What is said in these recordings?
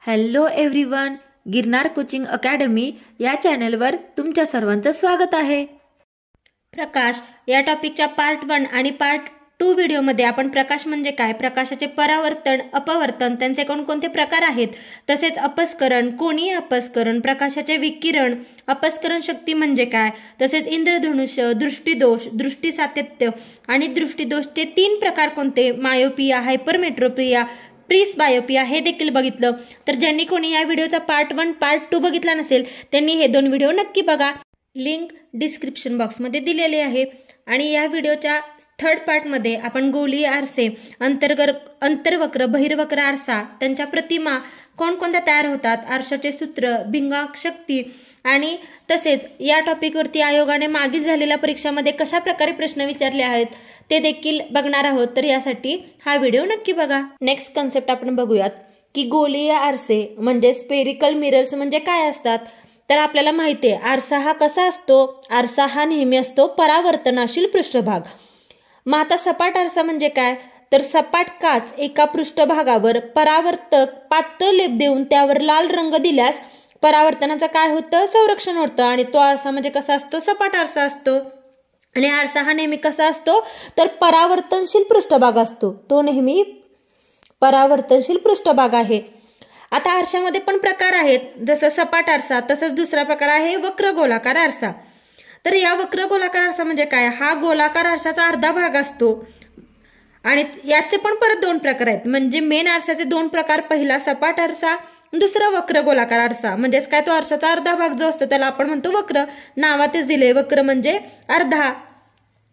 Hello everyone, Girnar coaching academy या चॅनलवर तुमच्या सर्वांचं स्वागत आहे. प्रकाश या टॉपिकच्या पार्ट 1 आणि पार्ट 2 व्हिडिओमध्ये आपण प्रकाश म्हणजे काय, प्रकाशाचे परावर्तन, अपवर्तन, त्यांचे कोणकोणते प्रकार आहेत, तसेच अपस्करण, कोनीय अपस्करण, प्रकाशाचे विकिरण, अपस्करण शक्ती म्हणजे काय, तसेच इंद्रधनुष्य, दृष्टिदोष, दृष्टीसातत्य आणि दृष्टिदोषचे 3 प्रकार कोणते, मायोपिया, हायपरमेट्रोपिया, प्रिस्बायोपिया हे देखील बघितलं. तर ज्यांनी कोणी या व्हिडिओचा पार्ट 1 पार्ट 2 बघितला नसेल त्यांनी हे 2 व्हिडिओ नक्की बघा. लिंक डिस्क्रिप्शन बॉक्समध्ये दिलेली आहे. आणि या व्हिडिओच्या 3rd पार्टमध्ये आपण गोलीय आरसे, अंतर्वक्र, बहिर्वक्र आरसा, त्यांच्या प्रतिमा कोणकोणत्या तयार होतात, आरशाचे सूत्र, भिंगाक शक्ती आणि तसेच या टॉपिकवरती आयोगाने मागील झालेल्या परीक्षामध्ये कशा प्रकारे प्रश्न विचारले आहेत ते देखील बघणार आहोत. तर यासाठी हा व्हिडिओ नक्की बघा. नेक्स्ट कन्सेप्ट आपण बघूयात की गोलीय आरसे म्हणजे स्पेरिकल मिरर्स म्हणजे काय असतात. तर आपल्याला माहिती आहे आरसा हा कसा असतो, आरसा हा नेहमी असतो परावर्तनशील पृष्ठभाग. मग आता सपाट आरसा म्हणजे काय, तर सपाट काच एका पृष्ठभागावर परावर्तक पातळ लेप देऊन त्यावर लाल रंग दिल्यास परावर्तनाचं काय होतं, संरक्षण होतं. आणि तो आरसा म्हणजे कसा असतो, सपाट आरसा असतो. आणि आरसा हा नेहमी कसा असतो, तर परावर्तनशील पृष्ठभाग असतो. तो नेहमी परावर्तनशील पृष्ठभाग आहे. आता आरशामध्ये पण प्रकार आहेत, जसं सपाट आरसा, तसंच दुसरा प्रकार आहे वक्र गोलाकार आरसा. तर या वक्र गोलाकार आरसा म्हणजे काय, हा गोलाकार आरशाचा अर्धा भाग असतो. आणि याचे पण परत 2 प्रकार आहेत. म्हणजे मेन आरशाचे 2 प्रकार, पहिला सपाट आरसा, दुसरा वक्र गोलाकार आरसा. म्हणजेच काय, तो आरशाचा अर्धा भाग जो असतो त्याला आपण म्हणतो वक्र. नावातच दिले वक्र म्हणजे अर्धा.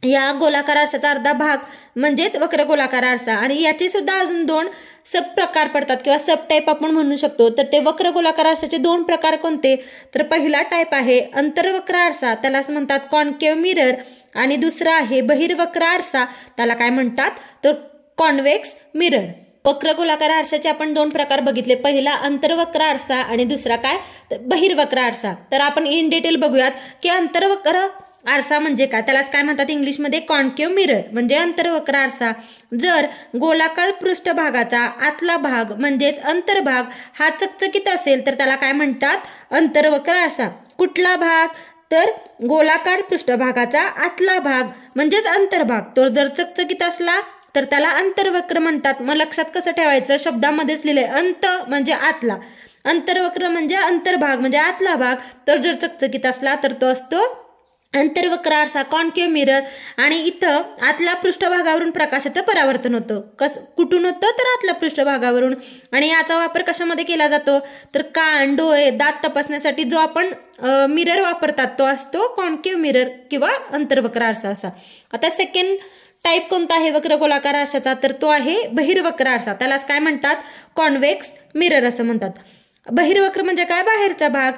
या गोलाकार आरशाचा अर्धा भाग म्हणजेच वक्र गोलाकार आरसा. आणि याचे सुद्धा अजून 2 सब प्रकार पडतात किंवा सब टाईप आपण म्हणू शकतो. तर ते वक्र गोलाकार आरशाचे 2 प्रकार कोणते, तर पहिला टाईप आहे अंतर्वक्र आरसा, त्यालाच म्हणतात कॉन्केव्ह मिरर. आणि दुसरा आहे बहिर्वक्र आरसा, त्याला काय म्हणतात, तर कॉन्व्हेक्स मिरर. वक्र गोलाकार आरशाचे आपण 2 प्रकार बघितले, पहिला अंतर्वक्र आरसा आणि दुसरा काय, तर बहिर्वक्र आरसा. तर आपण इन डिटेल बघूयात की अंतर्वक्र आरसा म्हणजे काय, त्यालाच काय म्हणतात इंग्लिशमध्ये कॉन्केव्ह मिरर म्हणजे अंतर्वक्र आरसा. जर गोलाकार पृष्ठभागाचा आतला भाग म्हणजेच अंतर्भाग हा चकचकीत असेल तर त्याला काय म्हणतात, अंतर्वक्र आरसा. कुठला भाग, तर गोलाकार पृष्ठभागाचा आतला भाग म्हणजेच अंतर्भाग, तो जर चकचकीत असला तर त्याला अंतर्वक्र म्हणतात. मग लक्षात कसं ठेवायचं, शब्दामध्येच लिहिलंय, अंत म्हणजे आतला, अंतर्वक्र म्हणजे अंतर्भाग म्हणजे आतला भाग, तर जर चकचकीत असला तर तो असतो अंतर्वक्र आरसा, कॉन्केव्ह मिरर. आणि इथं आतल्या पृष्ठभागावरून प्रकाशाचं परावर्तन होतं. कुठून होतं, तर आतल्या पृष्ठभागावरून. आणि याचा वापर कशामध्ये केला जातो, तर कान, डोळे, दात तपासण्यासाठी जो आपण मिरर वापरतात तो असतो कॉन्केव्ह मिरर किंवा अंतर्वक्र आरसा असा. आता सेकंड टाईप कोणता आहे वक्र गोलाकार आरशाचा, तर तो आहे बहिर्वक्र आरसा, त्यालाच काय म्हणतात, कॉन्व्हेक्स मिरर असं म्हणतात. बहिर्वक्र म्हणजे काय, बाहेरचा भाग.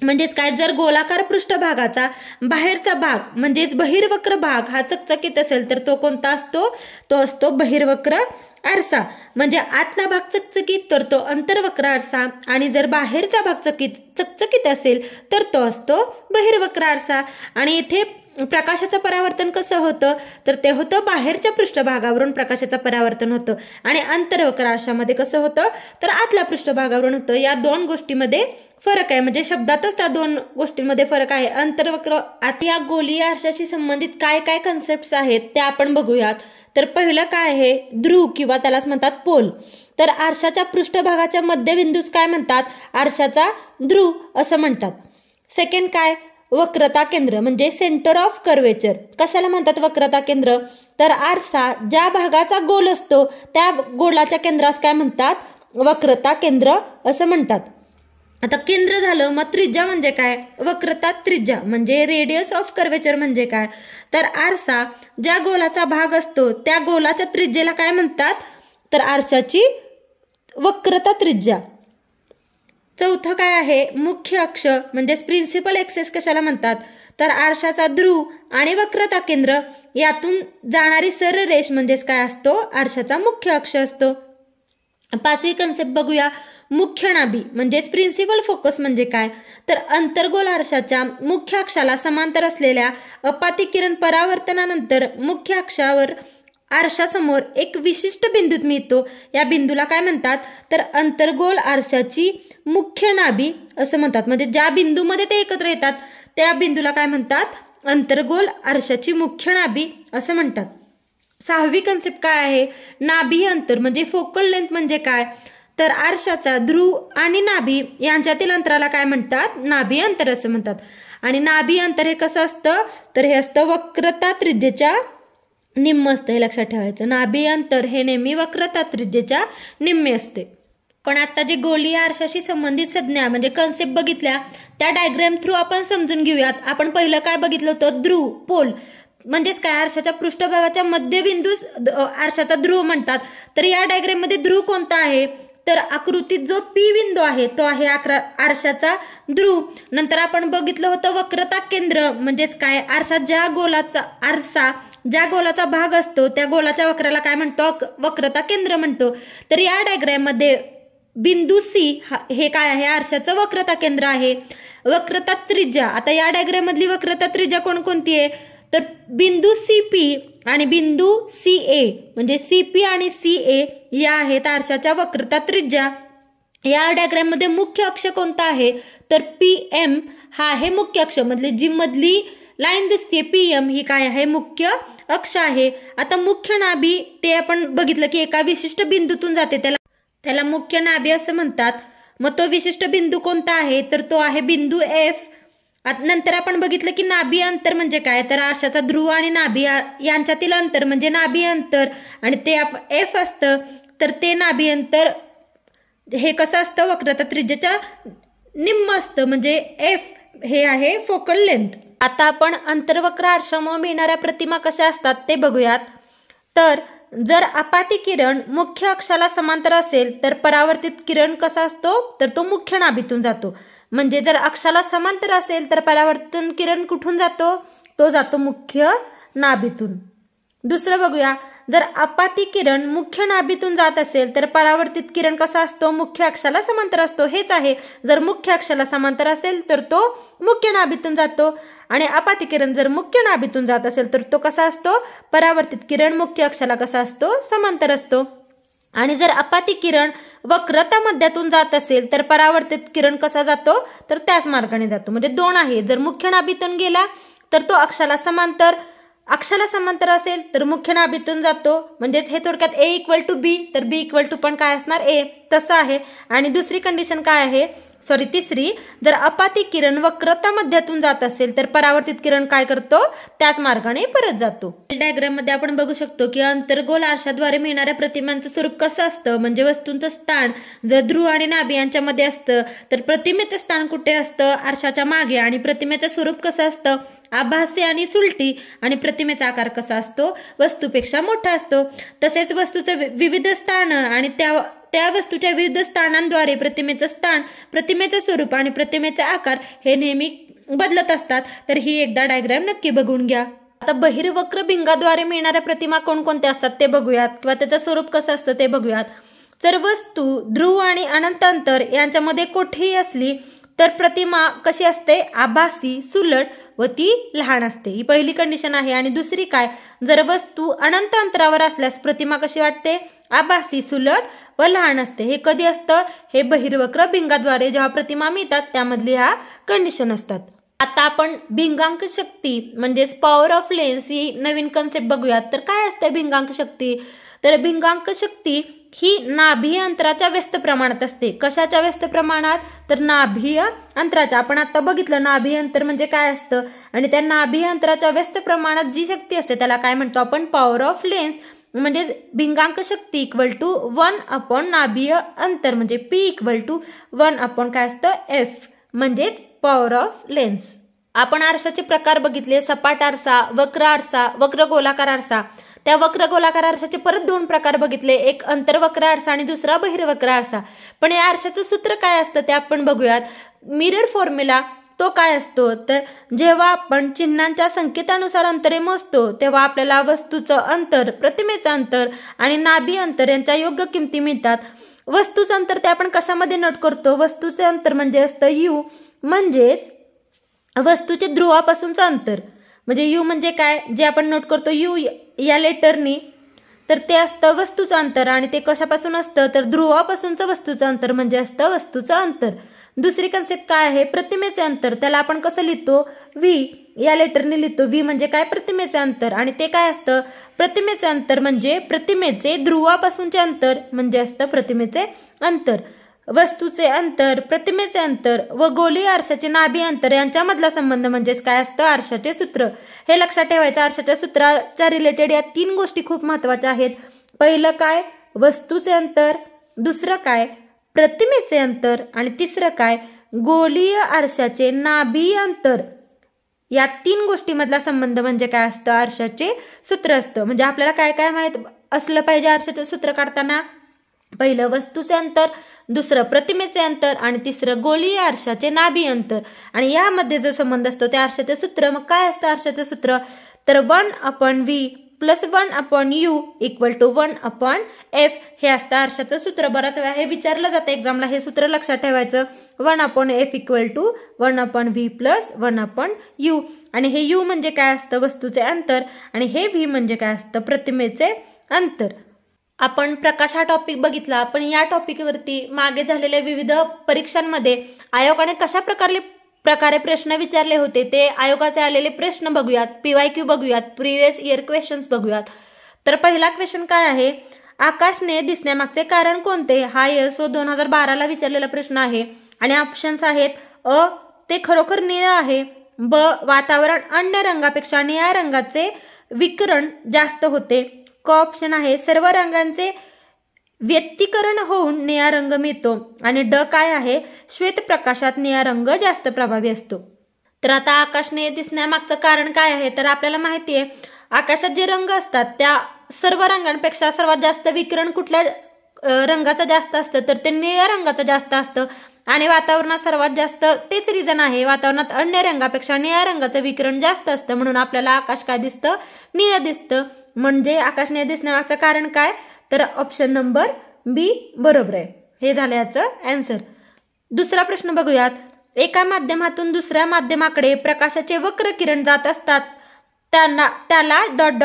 म्हणजेच काय, जर गोलाकार पृष्ठभागाचा बाहेरचा भाग म्हणजेच बहिर्वक्र भाग हा चकचकीत असेल तर तो कोणता असतो, तो असतो बहिर्वक्र आरसा. म्हणजे आतला भाग चकचकीत तर तो अंतर्वक्र आरसा. आणि जर बाहेरचा भाग चकचकीत असेल तर तो असतो बहिर्वक्र आरसा. आणि इथे प्रकाशाचं परावर्तन कसं होतं, तर ते होतं बाहेरच्या पृष्ठभागावरून प्रकाशाचं परावर्तन होतं. आणि अंतर्वक्र आरशामध्ये कसं होतं, तर आतल्या पृष्ठभागावरून होतं. या 2 गोष्टीमध्ये फरक आहे, म्हणजे शब्दातच त्या 2 गोष्टींमध्ये फरक आहे. अंतर्वक्र. आता या गोलीय आरशाशी संबंधित काय काय कन्सेप्ट्स आहेत ते आपण बघूयात. तर पहिलं काय आहे, ध्रुव किंवा त्यालाच म्हणतात पोल. तर आरशाच्या पृष्ठभागाच्या मध्यबिंदूस काय म्हणतात, आरशाचा ध्रुव असं म्हणतात. सेकंड काय, वक्रता केंद्र म्हणजे सेंटर ऑफ कर्वेचर. कशाला म्हणतात वक्रता केंद्र, तर आरसा ज्या भागाचा गोल असतो त्या गोलाच्या केंद्रास काय म्हणतात, वक्रता केंद्र असं म्हणतात. आता केंद्र झालं, मग त्रिज्या म्हणजे काय, वक्रता त्रिज्या म्हणजे रेडियस ऑफ कर्वेचर म्हणजे काय, तर आरसा ज्या गोलाचा भाग असतो त्या गोलाच्या त्रिज्येला काय म्हणतात, तर आरशाची वक्रता त्रिज्या. चौथं काय आहे, मुख्य अक्ष म्हणजेच प्रिन्सिपल एक्सेस कशाला म्हणतात, तर आरशाचा ध्रुव आणि वक्रता केंद्र यातून जाणारी सरळ रेष म्हणजेच काय असतो, आरशाचा मुख्य अक्ष असतो. 5वी कन्सेप्ट बघूया, मुख्य नाभी म्हणजेच प्रिन्सिपल फोकस म्हणजे काय, तर अंतर्गोल आरशाच्या मुख्य अक्षाला समांतर असलेल्या अपाती किरण परावर्तनानंतर मुख्य अक्षावर आरशासमोर एक विशिष्ट बिंदूत मिळतो, या बिंदूला काय म्हणतात तर अंतर्गोल आरशाची मुख्य नाभी असं म्हणतात. म्हणजे ज्या बिंदूमध्ये ते एकत्र येतात त्या बिंदूला काय म्हणतात, अंतर्गोल आरशाची मुख्य नाभी असं म्हणतात. 6वी कन्सेप्ट काय आहे, नाभी अंतर म्हणजे फोकल लेंथ म्हणजे काय, तर आरशाचा ध्रुव आणि नाभी यांच्यातील अंतराला काय म्हणतात, नाभी अंतर असं म्हणतात. आणि नाभी अंतर हे कसं असतं तर हे असतं वक्रता त्रिज्येच्या निम्म असतं, हे लक्षात ठेवायचं. नाभी अंतर हे नेहमी वक्रता त्रिज्येच्या निम्मे असते. पण आता जे गोलीय आरशाशी संबंधित संज्ञा म्हणजे कन्सेप्ट बघितल्या त्या डायग्राम थ्रू आपण समजून घेऊयात. आपण पहिलं काय बघितलं होतं, ध्रुव पोल म्हणजेच काय, आरशाच्या पृष्ठभागाच्या मध्यबिंदूस आरशाचा ध्रुव म्हणतात. तर या डायग्राम मध्ये ध्रुव कोणता आहे तर आकृतीत जो पी बिंदू आहे तो आहे आरशाचा ध्रुव. नंतर आपण बघितलं होतं वक्रता केंद्र म्हणजेच काय, आरसा ज्या गोलाचा भाग असतो त्या गोलाच्या वक्राला काय म्हणतो, वक्रता केंद्र म्हणतो. तर या डायग्राम मध्ये बिंदू सी हे काय आहे, आरशाचं वक्रता केंद्र आहे. वक्रता त्रिज्या, आता या डायग्राम मधली वक्रता त्रिज्या कोणकोणती आहे तर बिंदू सीपी आणि बिंदू सीए म्हणजे सीपी आणि सीए या आहेत आरशाच्या वक्रता त्रिज्या. या डायग्राम मध्ये मुख्य अक्ष कोणता आहे तर पीएम हा आहे मुख्य अक्ष, मधली जी मधली लाईन दिसते पीएम ही काय आहे, मुख्य अक्ष आहे. आता मुख्य नाभी ते आपण बघितलं की एका विशिष्ट बिंदूतून जाते, त्याला मुख्य नाभी असं म्हणतात. मग तो विशिष्ट बिंदू कोणता आहे तर तो आहे बिंदू एफ. नंतर आपण बघितलं की नाभी अंतर म्हणजे काय तर आरशाचा ध्रुव आणि नाभी यांच्यातील अंतर म्हणजे नाभी अंतर, आणि ते एफ असतं. तर ते नाभी अंतर हे कसं असतं, वक्रता त्रिज्येच्या निम्म असतं म्हणजे एफ हे आहे फोकल लेंथ. आता आपण अंतर्वक्र आरशामुळे मिळणाऱ्या प्रतिमा कशा असतात ते बघूयात. तर जर अपाती किरण मुख्य अक्षाला समांतर असेल तर परावर्तित किरण कसा असतो तर तो मुख्य नाभीतून जातो. म्हणजे जर अक्षाला समांतर असेल तर परावर्तन किरण कुठून जातो, तो जातो मुख्य नाभीतून. दुसरं बघूया, जर अपाती किरण मुख्य नाभीतून जात असेल तर परावर्तित किरण कसा असतो, मुख्य अक्षाला समांतर असतो. हेच आहे, जर मुख्य अक्षाला समांतर असेल तर तो मुख्य नाभीतून जातो, आणि अपाती किरण जर मुख्य नाभीतून जात असेल तर तो कसा असतो, परावर्तित किरण मुख्य अक्षाला कसा असतो, समांतर असतो. आणि जर अपाती किरण वक्रता मध्यातून जात असेल तर परावर्तित किरण कसा जातो तर त्याच मार्गाने जातो. म्हणजे दोन आहे, जर मुख्य नाभीतून गेला तर तो अक्षाला समांतर असेल तर मुख्य नाभीतून जातो. म्हणजेच हे थोडक्यात ए इक्वल टू बी, तर बी इक्वल टू पण काय असणार ए, तसं आहे. आणि दुसरी कंडिशन काय आहे, तिसरी, जर अपाती किरण वक्रता मध्यातून जात असेल तर परावर्तित किरण काय करतो, त्याच मार्गाने परत जातो. डायग्राम मध्ये आपण बघू शकतो की अंतर्गोल आरशाद्वारे मिळणाऱ्या प्रतिमांचं स्वरूप कसं असतं. म्हणजे वस्तूंचं स्थान जर ध्रुव आणि नाभी यांच्यामध्ये असतं तर प्रतिमेचं स्थान कुठे असतं, आरशाच्या मागे. आणि प्रतिमेचं स्वरूप कसं असतं, आभासी आणि सुलटी. आणि प्रतिमेचा आकार कसा असतो, वस्तूपेक्षा मोठा असतो. तसेच वस्तूचं विविध स्थान आणि त्या वस्तूच्या विविध स्थानांद्वारे प्रतिमेचं स्थान, प्रतिमेचं स्वरूप आणि प्रतिमेचा आकार हे नेहमी बदलत असतात. तर ही एकदा डायग्राम नक्की बघून घ्या. आता बहिर्वक्र भिंगाद्वारे मिळणाऱ्या प्रतिमा कोणकोणत्या असतात ते बघूयात, किंवा त्याचं स्वरूप कसं असतं ते बघूयात. जर वस्तू ध्रुव आणि अनंत अंतर यांच्यामध्ये कुठेही असली तर प्रतिमा कशी असते, आभासी, सुलट व ती लहान असते. ही पहिली कंडिशन आहे. आणि दुसरी काय, जर वस्तू अनंत अंतरावर असल्यास प्रतिमा कशी वाटते, आभासी, सुलट व लहान असते. हे कधी असतं, हे बहिर्वक्र भिंगाद्वारे जेव्हा प्रतिमा मिळतात त्यामधली ह्या कंडिशन असतात. आता आपण भिंगांक शक्ती म्हणजेच power of lens he Naveen concept बघूयात. तर काय असते भिंगांक शक्ती, तर भिंगांक शक्ती ही नाभीय अंतराच्या व्यस्त प्रमाणात असते. कशाच्या व्यस्त प्रमाणात, तर नाभीय अंतराच्या. आपण आता बघितलं नाभीय अंतर म्हणजे काय असतं, आणि त्या नाभीय अंतराच्या व्यस्त प्रमाणात जी शक्ती असते त्याला काय म्हणतो आपण, पॉवर ऑफ लेन्स. म्हणजे भिंगांक शक्ती इक्वल टू 1 नाभीय अंतर म्हणजे P इक्वल टू 1 काय असतं, F म्हणजेच पॉवर ऑफ लेन्स. आपण आरशाचे प्रकार बघितले, सपाट आरसा, वक्र गोलाकार आरसा. त्या वक्र गोलाकार आरशाचे परत दोन प्रकार बघितले, एक अंतर्वक्र आरसा आणि दुसरा बहिर्वक्र आरसा. पण या आरशाचं सूत्र काय असतं ते आपण बघूयात. मिरर फॉर्म्युला तो काय असतो, तर जेव्हा आपण चिन्हांच्या संकेतानुसार अंतरे मोजतो तेव्हा आपल्याला वस्तूचं अंतर, प्रतिमेचं अंतर आणि नाभी अंतर यांच्या योग्य किमती मिळतात. वस्तूचं अंतर ते आपण कशामध्ये नोट करतो, वस्तूचे अंतर म्हणजे असतं यू, म्हणजेच वस्तूचे ध्रुवापासूनचं अंतर. म्हणजे यू म्हणजे काय, जे आपण नोट करतो यू या लेटरनी तर ते असतं वस्तूचं अंतर, आणि ते कशापासून असतं तर ध्रुवापासूनचं वस्तूचं अंतर म्हणजे असतं वस्तूचं अंतर. दुसरी कन्सेप्ट काय आहे, प्रतिमेचे अंतर. त्याला आपण कसं लिहितो, व्ही या लेटरने लिहितो. व्ही म्हणजे काय, प्रतिमेचे अंतर, आणि ते काय असतं, प्रतिमेचे अंतर म्हणजे प्रतिमेचे ध्रुवापासूनचे अंतर म्हणजे असतं प्रतिमेचे अंतर. वस्तूचे अंतर, प्रतिमेचे अंतर व गोलीय आरशाचे नाभी अंतर यांच्यामधला संबंध म्हणजेच काय असतं, आरशाचे सूत्र. हे लक्षात ठेवायचं. आरशाच्या सूत्राच्या रिलेटेड या 3 गोष्टी खूप महत्वाच्या आहेत. पहिलं काय, वस्तूचे अंतर, दुसरं काय, प्रतिमेचे अंतर, आणि तिसरं काय, गोलीय आरशाचे नाभी अंतर. या 3 गोष्टीमधला संबंध म्हणजे काय असतं, आरशाचे सूत्र असतं. म्हणजे आपल्याला काय काय माहित असलं पाहिजे आरशाचे सूत्र काढताना, पहिलं वस्तूचे अंतर, दुसरं प्रतिमेचे अंतर, आणि तिसरं गोलीय आरशाचे नाभी अंतर. आणि यामध्ये जो संबंध असतो ते आरशाचे सूत्र. मग काय असतं आरशाचे सूत्र, तर 1/v + 1/u = 1/f हे असतं आरशाचं सूत्र. बराच वेळा हे विचारलं जातं एक्झामला, हे सूत्र लक्षात ठेवायचं. 1/f = 1/v + 1/u. आणि हे u म्हणजे काय असतं, वस्तूचे अंतर, आणि हे v म्हणजे काय असतं, प्रतिमेचे अंतर. आपण प्रकाश हा टॉपिक बघितला, पण या टॉपिकवरती मागे झालेल्या विविध परीक्षांमध्ये आयोगाने कशा प्रकारे प्रश्न विचारले होते ते आयोगाचे आलेले प्रश्न बघूयात. PYQ बघूयात, प्रिव्हियस इयर क्वेश्चन्स बघूयात. तर पहिला क्वेश्चन काय आहे, आकाशने दिसण्यामागचे कारण कोणते, हा ISO 2012ला विचारलेला प्रश्न आहे. आणि ऑप्शन्स आहेत, अ ते खरोखर निळे आहे, ब वातावरण अन्य रंगापेक्षा निळ्या रंगाचे विकिरण जास्त होते, क ऑप्शन आहे सर्व रंगांचे व्यतिकरण होऊन निळा रंग मिळतो, आणि ड काय आहे, श्वेत प्रकाशात निळा रंग जास्त प्रभावी असतो. तर आता आकाशने दिसण्यामागचं कारण काय आहे, तर आपल्याला माहिती आहे आकाशात जे रंग असतात त्या सर्व रंगांपेक्षा सर्वात जास्त विकिरण कुठल्या रंगाचं जास्त असतं, तर ते निळ्या रंगाचं जास्त असतं. आणि वातावरणात सर्वात जास्त तेच रिझन आहे, वातावरणात अन्य रंगापेक्षा निळ्या रंगाचं विकिरण जास्त असतं, म्हणून आपल्याला आकाश काय दिसतं, निळं दिसतं. म्हणजे आकाश निळं दिसण्यामागचं कारण काय, तर ऑप्शन नंबर बी बरोबर आहे. हे झालं याचं आन्सर. दुसरा प्रश्न बघूयात, एका माध्यमातून दुसऱ्या माध्यमाकडे प्रकाशाचे वक्र किरण जात असतात त्याला ...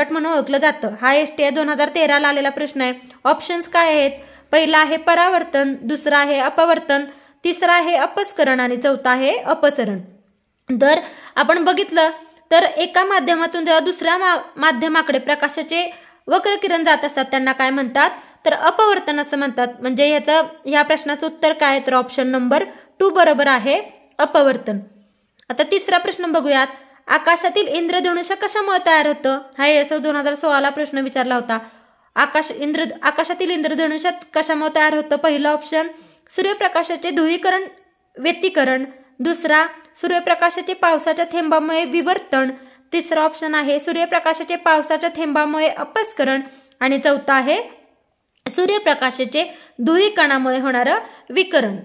म्हणून ओळखलं जातं. हा STI 2013ला आलेला प्रश्न आहे. ऑप्शन्स काय आहेत, पहिला आहे परावर्तन, दुसरा आहे अपवर्तन, तिसरा आहे अपस्करण, आणि चौथा आहे अपसरण. तर आपण बघितलं तर एका माध्यमातून जेव्हा दुसऱ्या माध्यमाकडे प्रकाशाचे वक्र किरण जात असतात त्यांना काय म्हणतात, तर अपवर्तन असं म्हणतात. म्हणजे या प्रश्नाचं उत्तर काय, तर ऑप्शन नंबर 2 बरोबर आहे, अपवर्तन. आता तिसरा प्रश्न बघूयात, आकाशातील इंद्रधनुष्य कशामुळे तयार होतं, हा ISO 2016ला प्रश्न विचारला होता. आकाशातील इंद्रधनुष्य कशामुळे तयार होतं, पहिलं ऑप्शन सूर्यप्रकाशाचे ध्रुवीकरण व्यतिकरण, दुसरा सूर्यप्रकाशाचे पावसाच्या थेंबामुळे विवर्तन, तिसरा ऑप्शन आहे सूर्यप्रकाशाचे पावसाच्या थेंबामुळे अपस्करण, आणि चौथा आहे सूर्यप्रकाशाचे ध्रुवीकरणामुळे होणारं विकरण.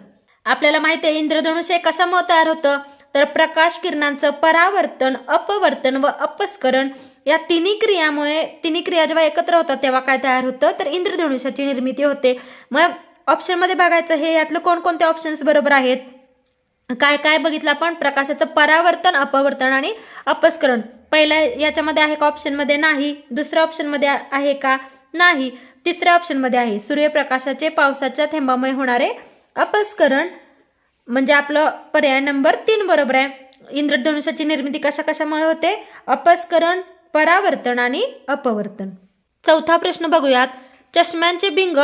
आपल्याला माहिती आहे इंद्रधनुष्य कशामुळे तयार होतं, तर प्रकाश किरणांचं परावर्तन, अपवर्तन व अपस्करण या तिन्ही क्रिया जेव्हा एकत्र होतात तेव्हा काय तयार होतं, तर इंद्रधनुष्याची निर्मिती होते. मग ऑप्शन मध्ये बघायचं हे यातलं कोणकोणते ऑप्शन्स बरोबर आहेत, काय काय बघितलं आपण, प्रकाशाचं परावर्तन, अपवर्तन आणि अपस्करण. पहिल्या याच्यामध्ये आहे का ऑप्शन मध्ये, नाही. दुसऱ्या ऑप्शन मध्ये आहे का, नाही. तिसऱ्या ऑप्शन मध्ये आहे सूर्यप्रकाशाचे पावसाच्या थेंबामुळे होणारे अपस्करण, म्हणजे आपलं पर्याय नंबर 3 बरोबर आहे. इंद्रधनुष्याची निर्मिती कशामुळे होते, अपस्करण, परावर्तन आणि अपवर्तन. चौथा प्रश्न बघूयात, चष्म्यांचे भिंग ...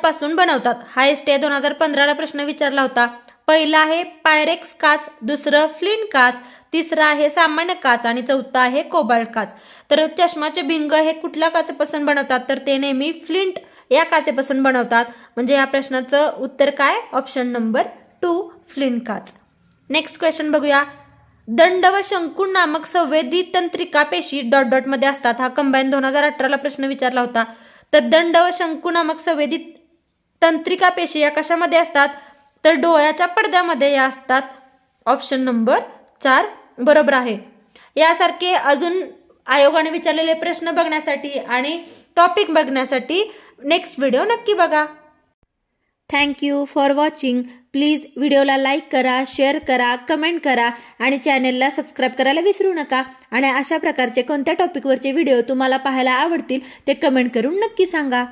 पासून बनवतात. हा STI 2015ला प्रश्न विचारला होता. पहिला आहे पायरेक्स काच, दुसरं फ्लिंट काच, तिसरा आहे सामान्य काच, आणि चौथा आहे कोबाल्ट काच. तर चष्माचे भिंग हे कुठल्या काचेपासून बनवतात, तर ते नेहमी फ्लिंट या काचेपासून बनवतात. म्हणजे या प्रश्नाचं उत्तर काय, ऑप्शन नंबर 2 फ्लिंट काच. नेक्स्ट क्वेश्चन बघूया, दंड व शंकू नामक संवेदी तंत्रिका पेशी ... मध्ये असतात. हा कंबाईन 2018ला प्रश्न विचारला होता. तर दंड व शंकू नामक संवेदी तंत्रिका पेशी या कशामध्ये असतात, तर डोळ्याच्या पडद्यामध्ये या असतात. ऑप्शन नंबर 4 बरोबर आहे. यासारखे अजून आयोगाने विचारलेले प्रश्न बघण्यासाठी आणि टॉपिक बघण्यासाठी नेक्स्ट व्हिडिओ नक्की बघा. Thank you for watching. Please व्हिडिओला लाईक करा, शेअर करा, कमेंट करा आणि चॅनेलला सबस्क्राईब करायला विसरू नका. आणि अशा प्रकारचे कोणत्या टॉपिकवरचे व्हिडिओ तुम्हाला पाहायला आवडतील ते कमेंट करून नक्की सांगा.